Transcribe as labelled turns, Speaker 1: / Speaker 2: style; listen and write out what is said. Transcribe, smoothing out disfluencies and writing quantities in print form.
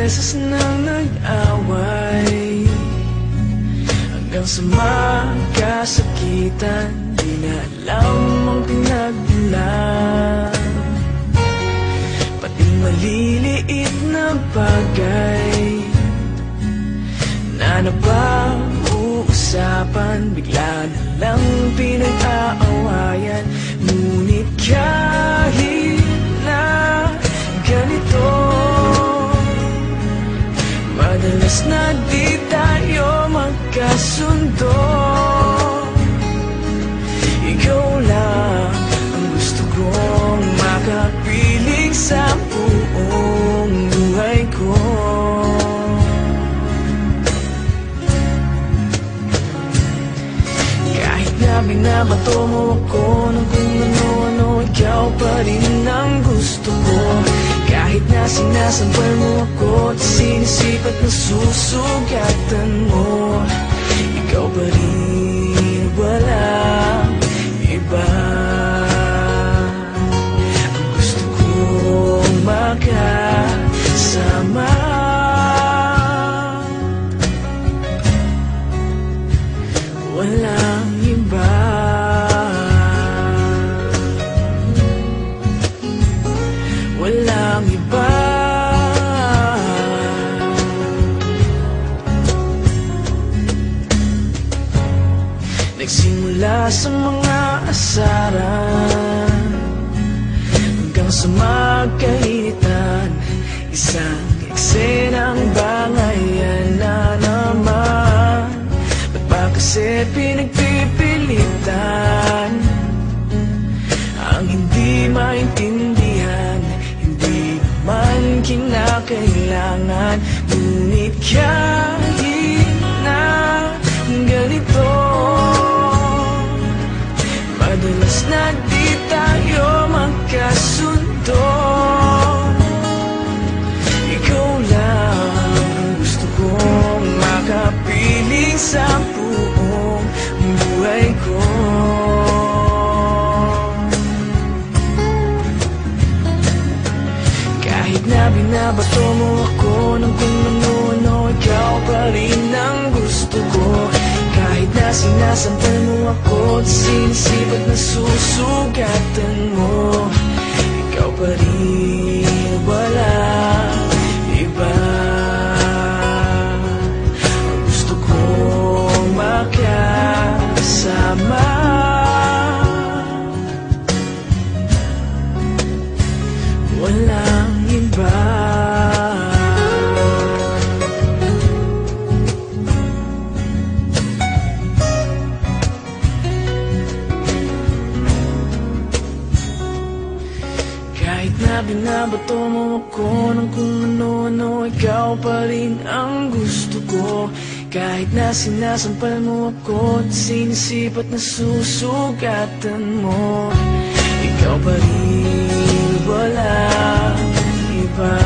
Speaker 1: beses nang nag-away, hanggang sa magkasakitan, di na alam ang pinagmulan. Pati maliliit na bagay na napag-uusapan, bigla na lang pinag-aawayan. Ngunit kahit na ganito, madalas na di tayo magkasundo. Ikaw lang ang gusto kong makapiling sa buong buhay ko. Kahit na binabato mo ako ng kung ano-ano, ikaw pa rin ang gusto ko. Kahit na sinasampal mo ako at sinisipat na susugatan mo, ikaw pa rin, walang iba. Ang gusto kong makasama, walang iba. Walang iba. Nagsimula sa mga asaran hanggang sa magkainitan, isang eksenang bangayan na naman. Ba't ba kasi pinagpipilitan ang hindi maintindihan? Hindi naman kinakailangan. Ngunit kahit na ganito, madalas na di tayo magkasundo. Ikaw lang ang gusto kong makapiling sa buong buhay ko. Kahit na binabato mo ako ng kung ano-ano, ikaw pa rin ang gusto ko. Kahit na sinasampal mo ako at sinisipat na susugatan mo, ikaw pa rin, walang iba. Ang gusto kong makasama, walang iba. Kahit na binabato mo ako ng kung ano-ano, ikaw pa rin ang gusto ko. Kahit na sinasampal mo ako at sinisipat na susugatan mo, ikaw pa rin, walang iba.